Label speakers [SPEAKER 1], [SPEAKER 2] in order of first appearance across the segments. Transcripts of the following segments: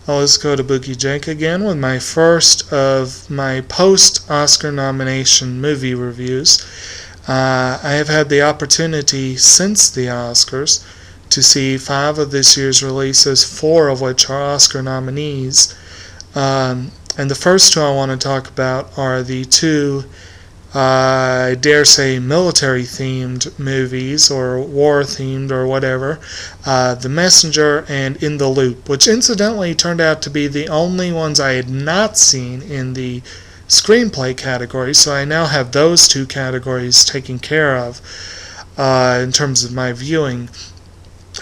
[SPEAKER 1] Let's go to Boogie Jake again with my first of my post-Oscar nomination movie reviews. I have had the opportunity since the Oscars to see 5 of this year's releases, 4 of which are Oscar nominees. And the first 2 I want to talk about are the 2, I dare say, military-themed movies, or war-themed, or whatever. The Messenger and In the Loop, which incidentally turned out to be the only ones I had not seen in the screenplay category, so I now have those 2 categories taken care of in terms of my viewing.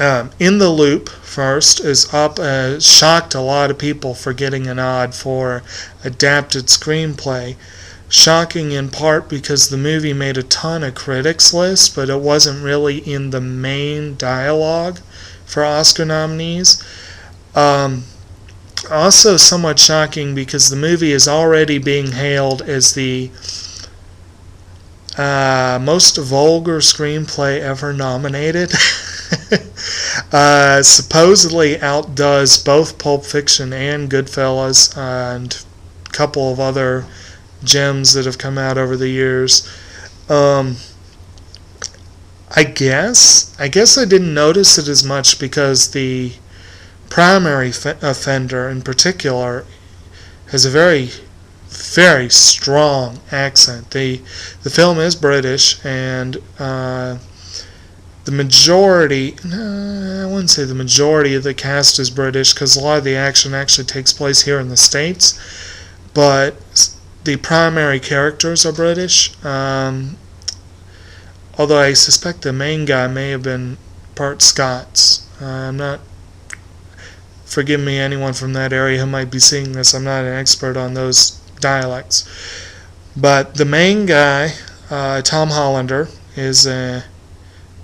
[SPEAKER 1] In the Loop, first, is up, shocked a lot of people for getting a nod for adapted screenplay. Shocking in part because the movie made a ton of critics lists, but it wasn't really in the main dialogue for Oscar nominees. Also somewhat shocking because the movie is already being hailed as the most vulgar screenplay ever nominated. Supposedly outdoes both Pulp Fiction and Goodfellas and a couple of other gems that have come out over the years. I guess I didn't notice it as much because the primary offender in particular has a very, very strong accent. The film is British, and the majority, I wouldn't say the majority of the cast is British, because a lot of the action actually takes place here in the States, but the primary characters are British, although I suspect the main guy may have been part Scots. I'm not, forgive me anyone from that area who might be seeing this, I'm not an expert on those dialects. But the main guy, Tom Hollander, is,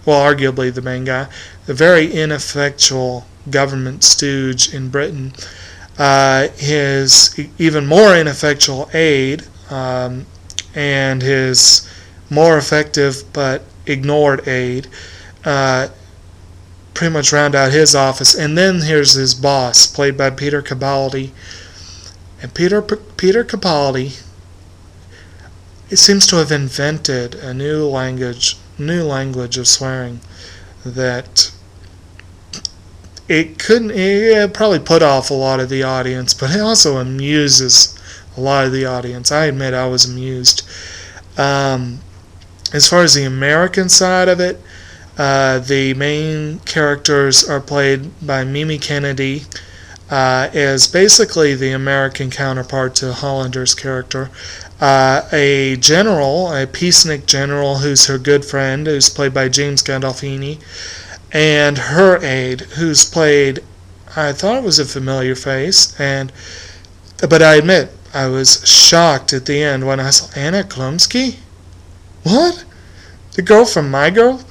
[SPEAKER 1] arguably the main guy, a very ineffectual government stooge in Britain. His even more ineffectual aide and his more effective but ignored aide pretty much round out his office. And then here's his boss, played by Peter Capaldi. And Peter Capaldi, it seems to have invented a new language of swearing that it probably put off a lot of the audience, but it also amuses a lot of the audience. I admit I was amused. As far as the American side of it, the main characters are played by Mimi Kennedy, as basically the American counterpart to Hollander's character. A peacenik general who's her good friend, who's played by James Gandolfini, and her aide, who's played, I thought it was a familiar face, but I admit, I was shocked at the end when I saw Anna Klumsky? What? The girl from My Girl?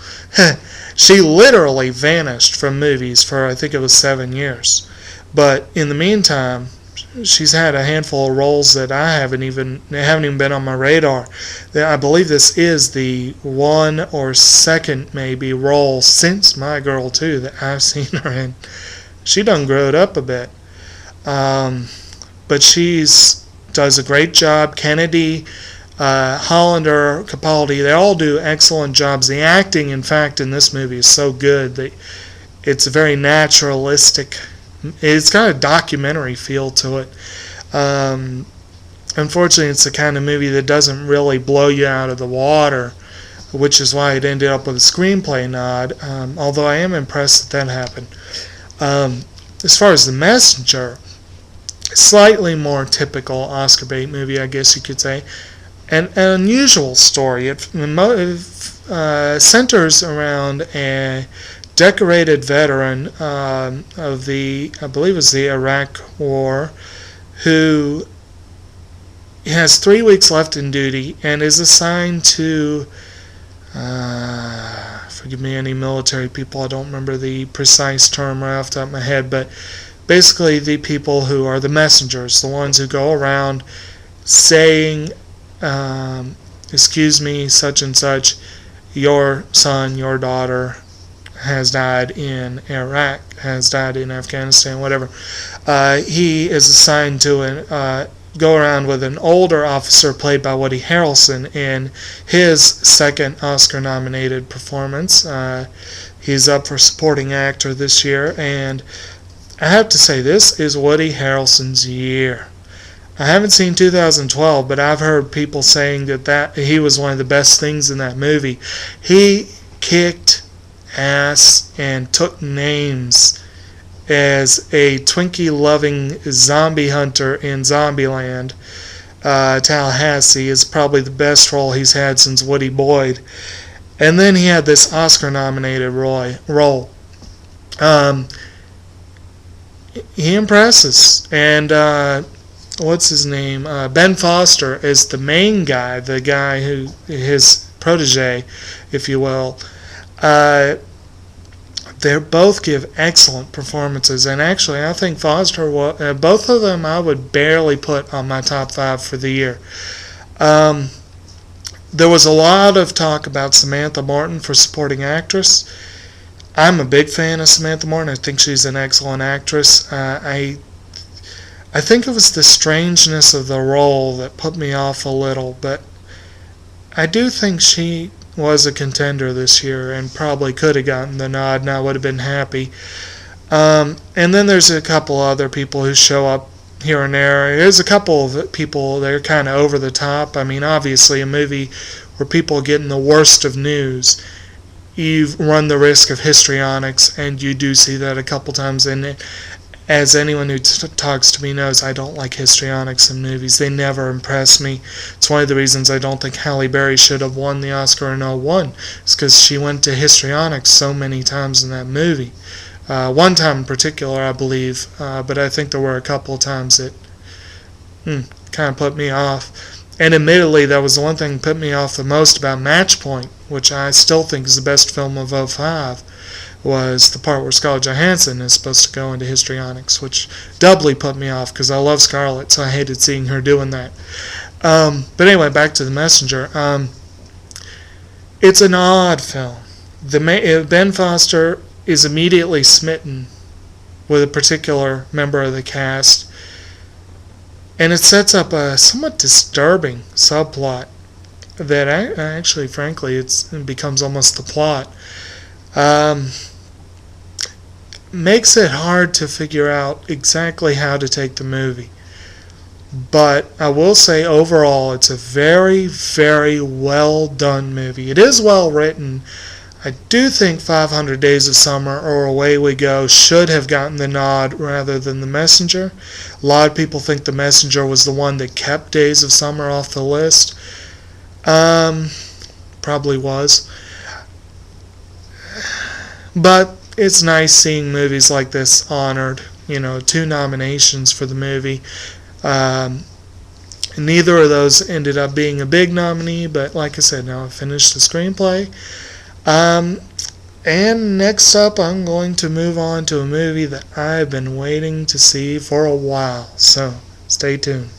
[SPEAKER 1] She literally vanished from movies for, I think it was 7 years. But in the meantime, she's had a handful of roles that haven't even been on my radar. I believe this is the 1 or 2nd maybe role since My Girl 2 that I've seen her in. She done growed up a bit, but does a great job. Kennedy, Hollander, Capaldi, they all do excellent jobs. The acting, in fact, in this movie is so good that it's very naturalistic. It's got a documentary feel to it. Unfortunately, it's the kind of movie that doesn't really blow you out of the water, which is why it ended up with a screenplay nod, although I am impressed that happened. As far as The Messenger, slightly more typical Oscar bait movie, I guess you could say. An unusual story. It centers around a decorated veteran of the, I believe it was the Iraq War, who has 3 weeks left in duty and is assigned to, forgive me any military people, I don't remember the precise term right off the top of my head, but basically the people who are the messengers, the ones who go around saying, excuse me, such and such, your son, your daughter has died in Iraq, has died in Afghanistan, whatever. He is assigned to go around with an older officer played by Woody Harrelson in his second Oscar-nominated performance. He's up for supporting actor this year, and I have to say, this is Woody Harrelson's year. I haven't seen 2012, but I've heard people saying that he was one of the best things in that movie. He kicked ass and took names as a Twinkie-loving zombie hunter in Zombieland. Tallahassee is probably the best role he's had since Woody Boyd. And then he had this Oscar-nominated role. He impresses. And what's his name? Ben Foster is the main guy, the guy who, his protege, if you will. They both give excellent performances, and actually I think Foster, both of them I would barely put on my top 5 for the year. There was a lot of talk about Samantha Morton for supporting actress. I'm a big fan of Samantha Morton. I think she's an excellent actress. I think it was the strangeness of the role that put me off a little, but I do think she was a contender this year and probably could have gotten the nod, and I would have been happy. And then there's a couple other people who show up here and there. There's a couple of people that are kind of over the top. I mean, obviously, a movie where people are getting the worst of news, you run the risk of histrionics, and you do see that a couple times in it. As anyone who talks to me knows, I don't like histrionics in movies. They never impress me. It's one of the reasons I don't think Halle Berry should have won the Oscar in 2001. It's because she went to histrionics so many times in that movie. One time in particular, I believe, but I think there were a couple of times that kind of put me off. And admittedly, that was the one thing that put me off the most about Match Point, which I still think is the best film of 2005, was the part where Scarlett Johansson is supposed to go into histrionics, which doubly put me off because I love Scarlett, so I hated seeing her doing that. But anyway, back to The Messenger. It's an odd film. Ben Foster is immediately smitten with a particular member of the cast, and it sets up a somewhat disturbing subplot that actually, frankly, it becomes almost the plot. Makes it hard to figure out exactly how to take the movie. But I will say overall it's a very, very well done movie. It is well written. I do think 500 Days of Summer or Away We Go should have gotten the nod rather than The Messenger. A lot of people think The Messenger was the one that kept Days of Summer off the list. Probably was. But it's nice seeing movies like this honored. 2 nominations for the movie. Neither of those ended up being a big nominee, but like I said, now I've finished the screenplay. And next up, I'm going to move on to a movie that I've been waiting to see for a while. So, stay tuned.